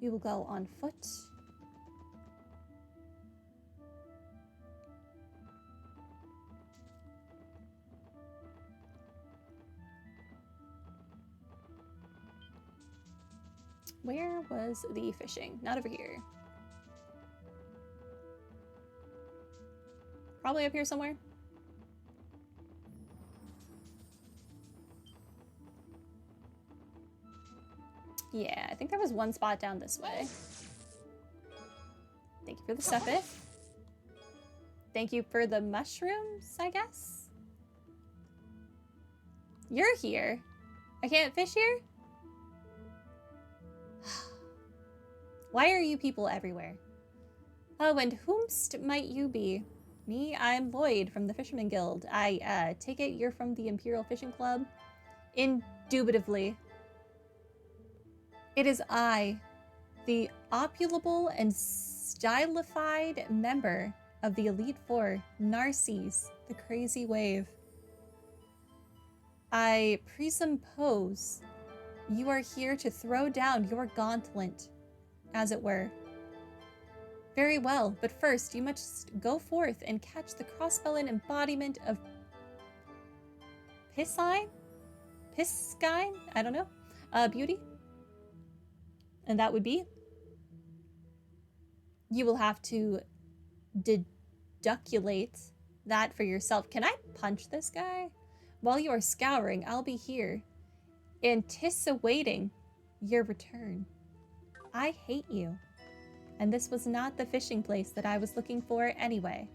We will go on foot. Where was the fishing? Not over here. Probably up here somewhere. Yeah, I think there was one spot down this way. Thank you for the stuffit. Thank you for the mushrooms, I guess? You're here. I can't fish here? Why are you people everywhere? Oh, and whomst might you be? Me, I'm Lloyd from the Fisherman Guild. I take it you're from the Imperial Fishing Club? Indubitably. It is I, the opulable and stylified member of the Elite Four, Narcisse, the Crazy Wave. I presuppose you are here to throw down your gauntlet, as it were. Very well, but first you must go forth and catch the Crossbell embodiment of Piscine? I don't know. Beauty? And that would be? You will have to deduculate that for yourself. Can I punch this guy? While you are scouring, I'll be here, anticipating your return. I hate you. And this was not the fishing place that I was looking for anyway.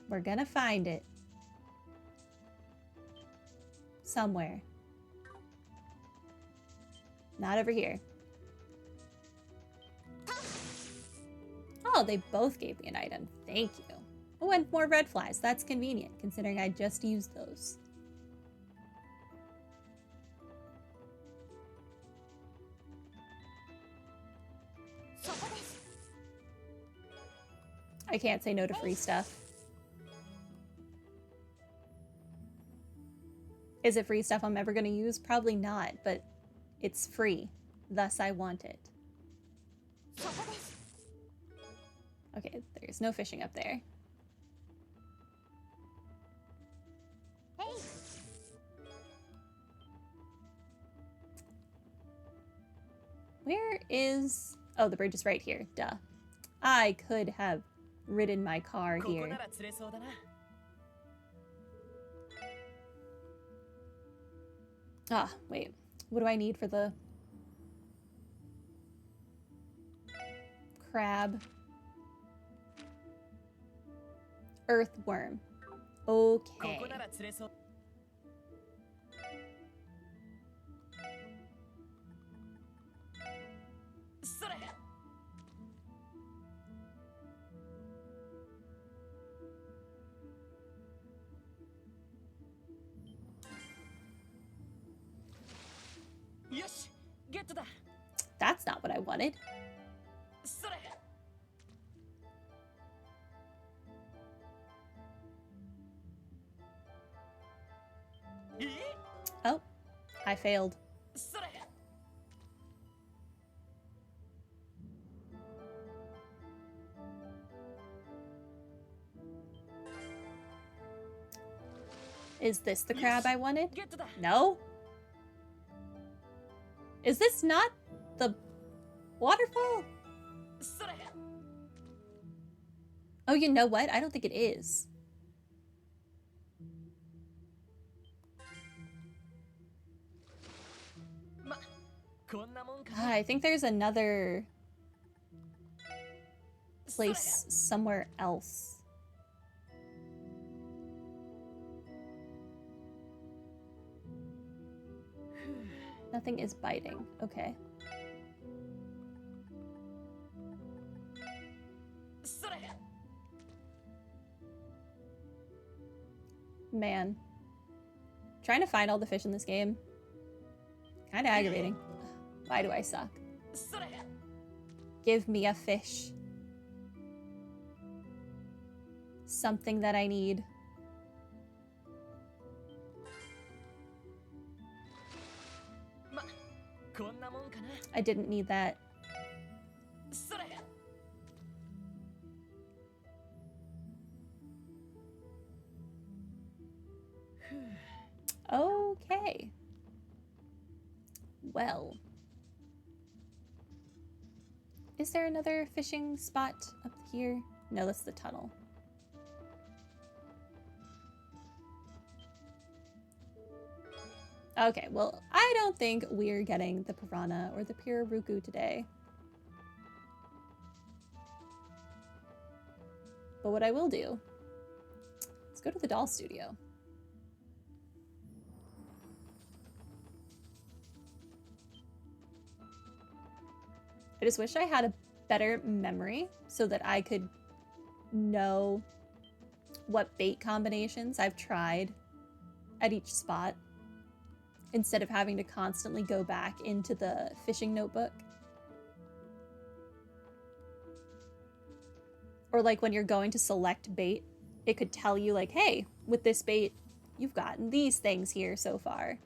We're gonna find it. Somewhere. Not over here. Oh, they both gave me an item. Thank you. Oh, and more red flies. That's convenient, considering I just used those. I can't say no to free stuff. Is it free stuff I'm ever going to use? Probably not, but it's free. Thus, I want it. Okay, there's no fishing up there. Hey. Where is... Oh, the bridge is right here. Duh. I could have ridden my car here. Ah, wait. What do I need for the... crab? Earthworm. Okay. That's not what I wanted. Oh, I failed. Is this the crab I wanted? No? Is this not the waterfall? Oh, you know what? I don't think it is. I think there's another place somewhere else. Nothing is biting. Okay. Man. Trying to find all the fish in this game. Kind of aggravating. Why do I suck? Give me a fish. Something that I need. I didn't need that. Okay. Well. Is there another fishing spot up here? No, that's the tunnel. Okay, well, I don't think we're getting the piranha or the pirarucu today. But what I will do, let's go to the doll studio. I just wish I had a better memory so that I could know what bait combinations I've tried at each spot instead of having to constantly go back into the fishing notebook. Or like when you're going to select bait, it could tell you like, hey, with this bait, you've gotten these things here so far.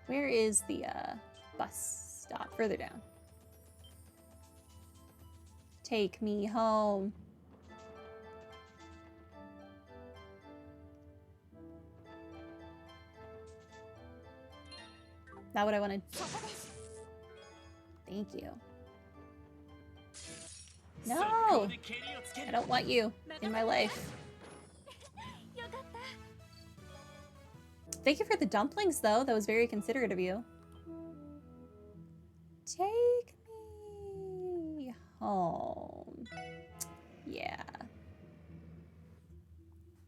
Where is the bus stop? Further down. Take me home. Not what I wanted. Thank you. No! I don't want you in my life. Thank you for the dumplings, though. That was very considerate of you. Take me home. Yeah.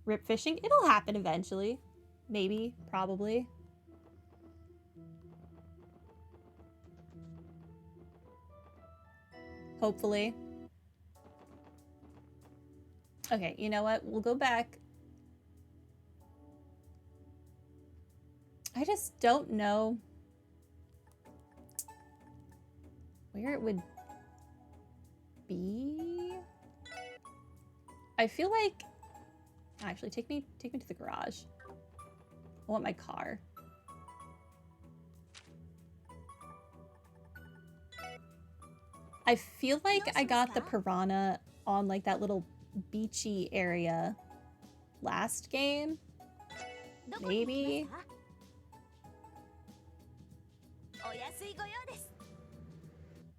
Rip fishing? It'll happen eventually. Maybe. Probably. Hopefully. Okay, you know what? We'll go back. I just don't know where it would be. I feel like actually take me to the garage. I want my car. I feel like I got the piranha on like that little beachy area last game. Maybe.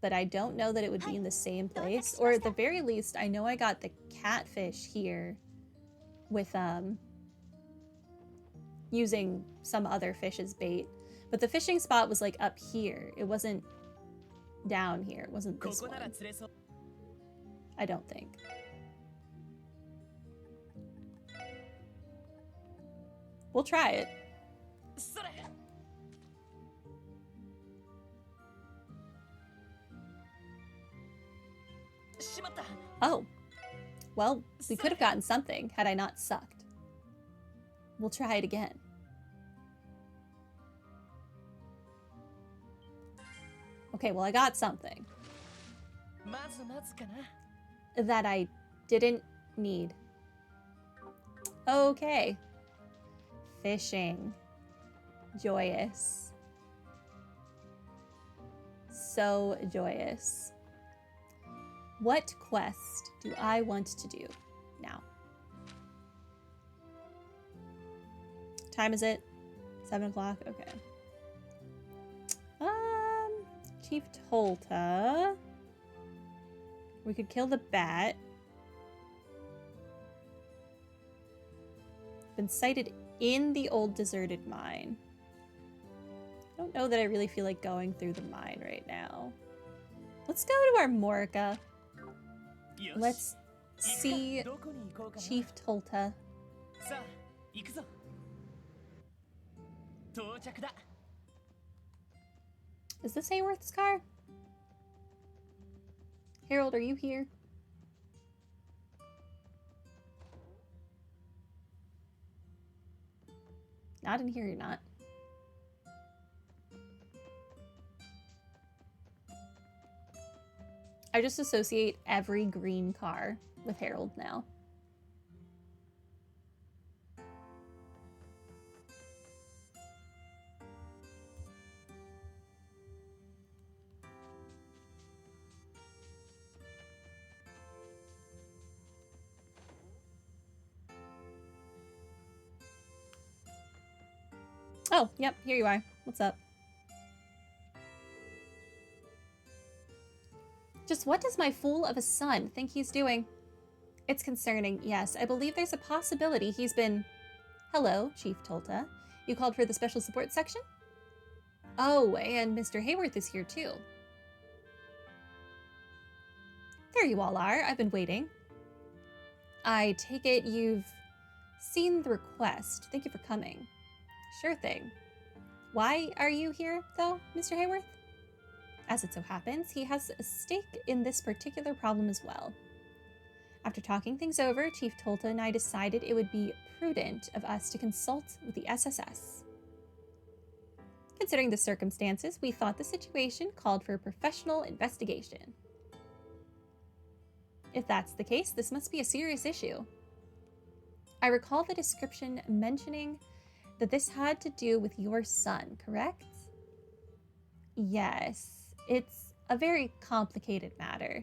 But I don't know that it would be in the same place. Or at the very least, I know I got the catfish here with using some other fish as bait. But the fishing spot was like up here. It wasn't down here. It wasn't this one. I don't think. We'll try it. Oh. Well, we could have gotten something had I not sucked. We'll try it again. Okay, well, I got something that I didn't need. Okay. Fishing. Joyous. So joyous. What quest do I want to do now? Time is it? 7 o'clock? Okay. Chief Tolta. We could kill the bat. Been sighted in the old deserted mine. I don't know that I really feel like going through the mine right now. Let's go to our Morica. Let's see Chief Tolta. Is this Hayworth's car? Harold, are you here? Not in here, you're not. I just associate every green car with Harold now. Oh, yep, here you are. What's up? Just what does my fool of a son think he's doing? It's concerning, yes. I believe there's a possibility he's been... Hello, Chief Tolta. You called for the special support section? Oh, and Mr. Hayworth is here too. There you all are. I've been waiting. I take it you've seen the request. Thank you for coming. Sure thing. Why are you here, though, Mr. Hayworth? As it so happens, he has a stake in this particular problem as well. After talking things over, Chief Tolta and I decided it would be prudent of us to consult with the SSS. Considering the circumstances, we thought the situation called for a professional investigation. If that's the case, this must be a serious issue. I recall the description mentioning that this had to do with your son, correct? Yes, it's a very complicated matter.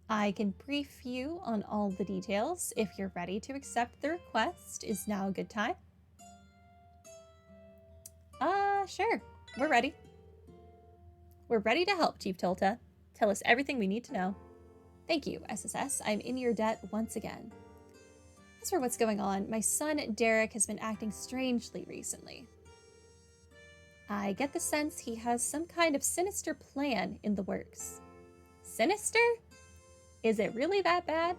I can brief you on all the details if you're ready to accept the request. Is now a good time? Sure. We're ready. We're ready to help, Chief Tolta. Tell us everything we need to know. Thank you, SSS. I'm in your debt once again. As for what's going on, my son Derek has been acting strangely recently. I get the sense he has some kind of sinister plan in the works. Sinister? Is it really that bad?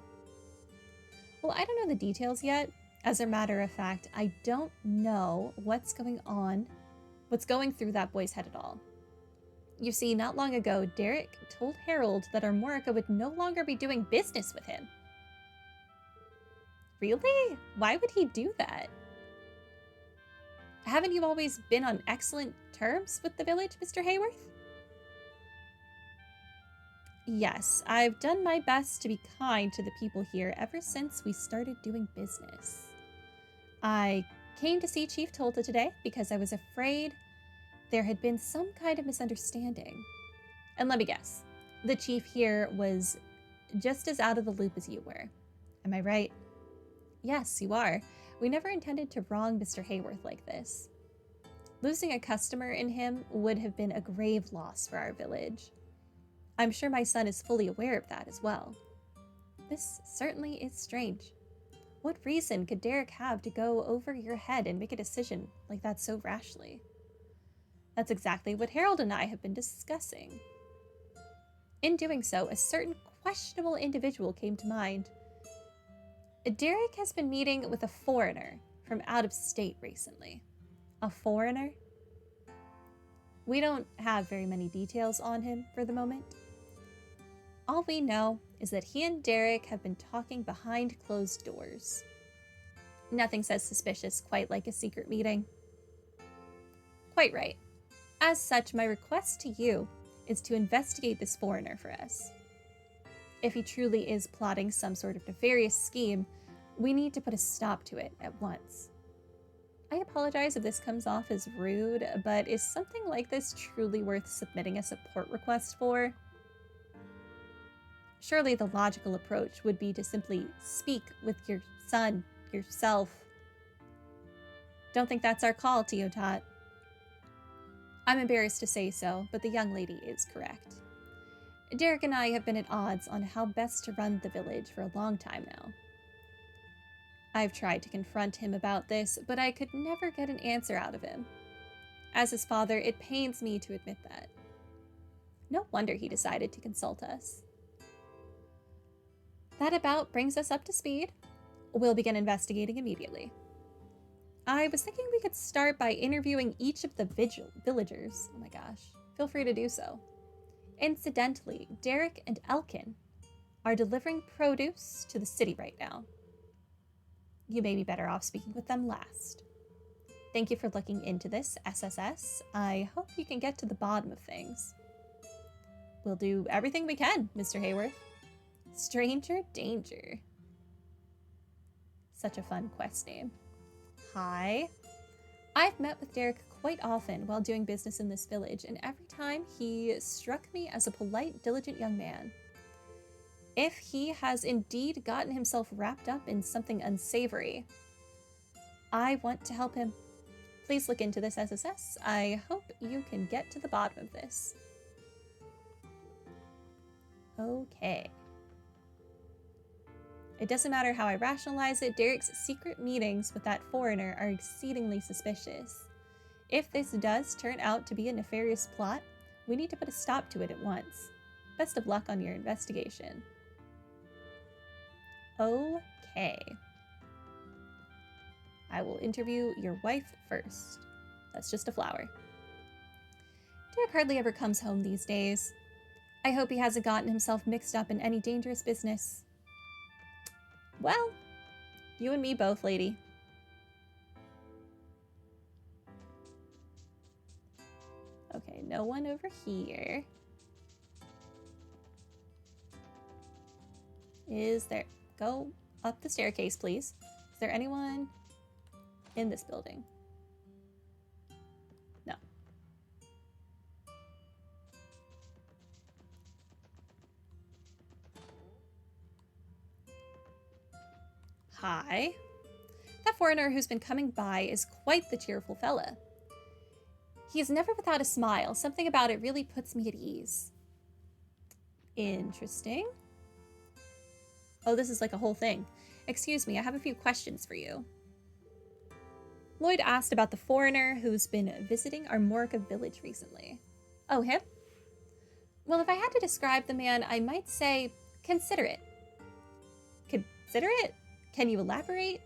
Well, I don't know the details yet. As a matter of fact, I don't know what's going through that boy's head at all. You see, not long ago, Derek told Harold that Armorica would no longer be doing business with him. Really? Why would he do that? Haven't you always been on excellent terms with the village, Mr. Hayworth? Yes, I've done my best to be kind to the people here ever since we started doing business. I came to see Chief Tolta today because I was afraid there had been some kind of misunderstanding. And let me guess, the chief here was just as out of the loop as you were. Am I right? Yes, you are. We never intended to wrong Mr. Hayworth like this. Losing a customer in him would have been a grave loss for our village. I'm sure my son is fully aware of that as well. This certainly is strange. What reason could Derek have to go over your head and make a decision like that so rashly? That's exactly what Harold and I have been discussing. In doing so, a certain questionable individual came to mind. Derek has been meeting with a foreigner from out of state recently. A foreigner? We don't have very many details on him for the moment. All we know is that he and Derek have been talking behind closed doors. Nothing says suspicious quite like a secret meeting. Quite right. As such, my request to you is to investigate this foreigner for us. If he truly is plotting some sort of nefarious scheme, we need to put a stop to it at once. I apologize if this comes off as rude, but is something like this truly worth submitting a support request for? Surely the logical approach would be to simply speak with your son, yourself. Don't think that's our call, Teotot. I'm embarrassed to say so, but the young lady is correct. Derek and I have been at odds on how best to run the village for a long time now. I've tried to confront him about this, but I could never get an answer out of him. As his father, it pains me to admit that. No wonder he decided to consult us. That about brings us up to speed. We'll begin investigating immediately. I was thinking we could start by interviewing each of the villagers. Oh my gosh, feel free to do so. Incidentally, Derek and Elkin are delivering produce to the city right now. You may be better off speaking with them last. Thank you for looking into this, SSS. I hope you can get to the bottom of things. We'll do everything we can, Mr. Hayworth. Stranger Danger. Such a fun quest name. Hi. I've met with Derek quite often while doing business in this village, and every time he struck me as a polite, diligent young man. If he has indeed gotten himself wrapped up in something unsavory, I want to help him. Please look into this, SSS. I hope you can get to the bottom of this. Okay. It doesn't matter how I rationalize it, Derek's secret meetings with that foreigner are exceedingly suspicious. If this does turn out to be a nefarious plot, we need to put a stop to it at once. Best of luck on your investigation. Okay. I will interview your wife first. That's just a flower. Derek hardly ever comes home these days. I hope he hasn't gotten himself mixed up in any dangerous business. Well, you and me both, lady. Okay, no one over here. Is there... Go up the staircase, please. Is there anyone in this building? No. Hi. That foreigner who's been coming by is quite the cheerful fella. He is never without a smile. Something about it really puts me at ease. Interesting. Oh, this is like a whole thing. Excuse me, I have a few questions for you. Lloyd asked about the foreigner who's been visiting our Morka village recently. Oh, him? Well, if I had to describe the man, I might say considerate. Considerate? Can you elaborate?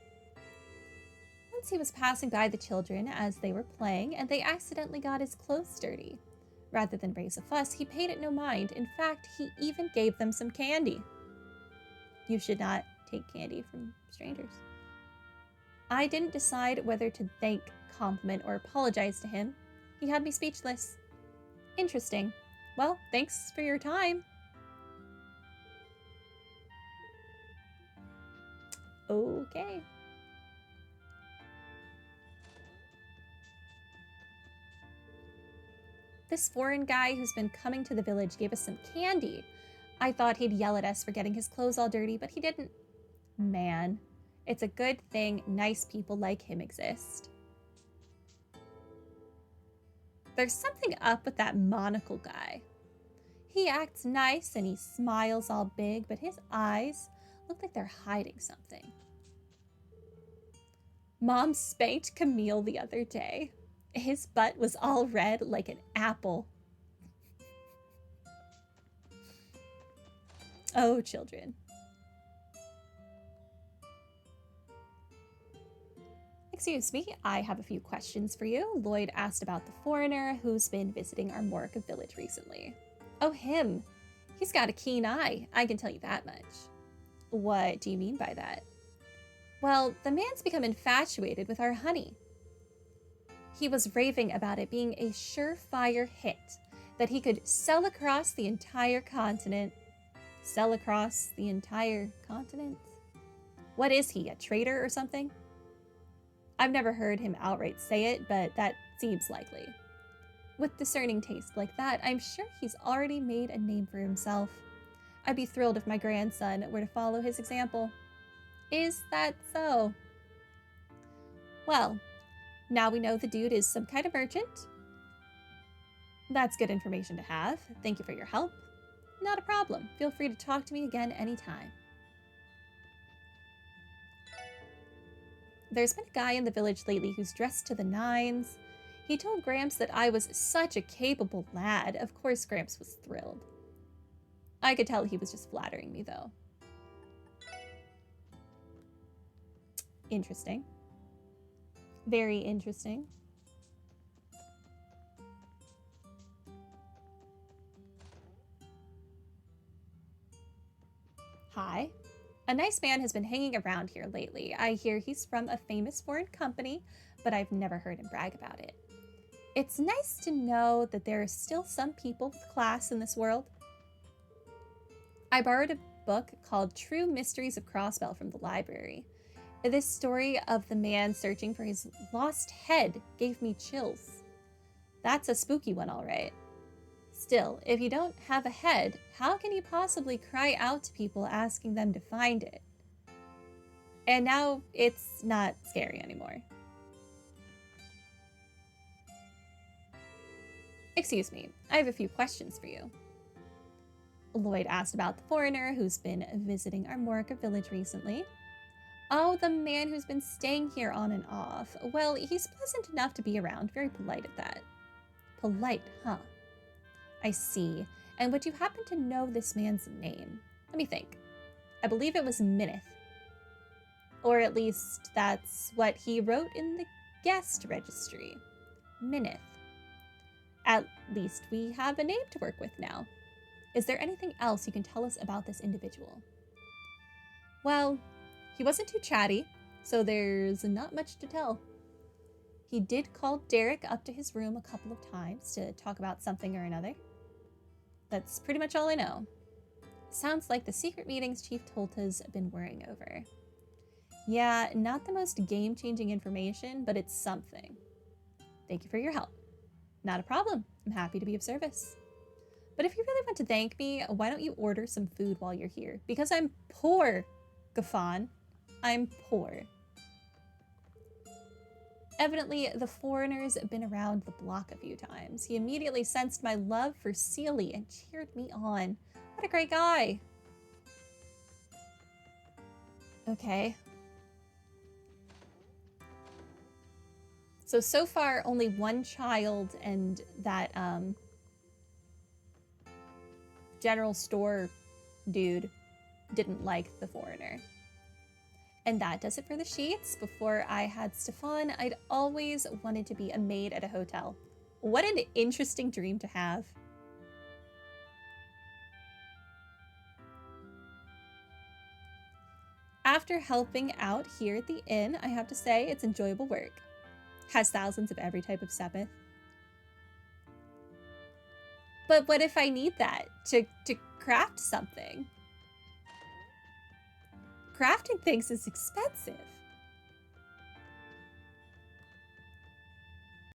Once he was passing by the children as they were playing, and they accidentally got his clothes dirty. Rather than raise a fuss, he paid it no mind. In fact, he even gave them some candy. You should not take candy from strangers. I didn't decide whether to thank, compliment, or apologize to him. He had me speechless. Interesting. Well, thanks for your time. Okay. This foreign guy who's been coming to the village gave us some candy. I thought he'd yell at us for getting his clothes all dirty, but he didn't. Man, it's a good thing nice people like him exist. There's something up with that monocle guy. He acts nice and he smiles all big, but his eyes look like they're hiding something. Mom spanked Camille the other day. His butt was all red like an apple. Oh, children. Excuse me, I have a few questions for you. Lloyd asked about the foreigner who's been visiting our Morka village recently. Oh, him. He's got a keen eye, I can tell you that much. What do you mean by that? Well, the man's become infatuated with our honey. He was raving about it being a surefire hit, that he could sell across the entire continent. Sell across the entire continent? What is he, a traitor or something? I've never heard him outright say it, but that seems likely. With discerning taste like that, I'm sure he's already made a name for himself. I'd be thrilled if my grandson were to follow his example. Is that so? Well, now we know the dude is some kind of merchant. That's good information to have. Thank you for your help. Not a problem. Feel free to talk to me again anytime. There's been a guy in the village lately who's dressed to the nines. He told Gramps that I was such a capable lad. Of course, Gramps was thrilled. I could tell he was just flattering me, though. Interesting. Very interesting. Hi. A nice man has been hanging around here lately. I hear he's from a famous foreign company, but I've never heard him brag about it. It's nice to know that there are still some people with class in this world. I borrowed a book called True Mysteries of Crossbell from the library. This story of the man searching for his lost head gave me chills. That's a spooky one, all right. Still, if you don't have a head, how can you possibly cry out to people asking them to find it? And now it's not scary anymore. Excuse me, I have a few questions for you. Lloyd asked about the foreigner who's been visiting our Morica village recently. Oh, the man who's been staying here on and off. Well, he's pleasant enough to be around, very polite at that. Polite, huh? I see. And would you happen to know this man's name? Let me think. I believe it was Minith. Or at least that's what he wrote in the guest registry. Minith. At least we have a name to work with now. Is there anything else you can tell us about this individual? Well, he wasn't too chatty, so there's not much to tell. He did call Derek up to his room a couple of times to talk about something or another. That's pretty much all I know. Sounds like the secret meetings Chief Tolta's been worrying over. Yeah, not the most game-changing information, but it's something. Thank you for your help. Not a problem. I'm happy to be of service. But if you really want to thank me, why don't you order some food while you're here? Because I'm poor, Gafan. I'm poor. Evidently, the foreigner's been around the block a few times. He immediately sensed my love for Sealy and cheered me on. What a great guy. Okay. So far, only one child and that general store dude didn't like the foreigner. And that does it for the sheets. Before I had Stefan, I'd always wanted to be a maid at a hotel. What an interesting dream to have. After helping out here at the inn, I have to say it's enjoyable work. Has thousands of every type of Sepith. But what if I need that to craft something? Crafting things is expensive.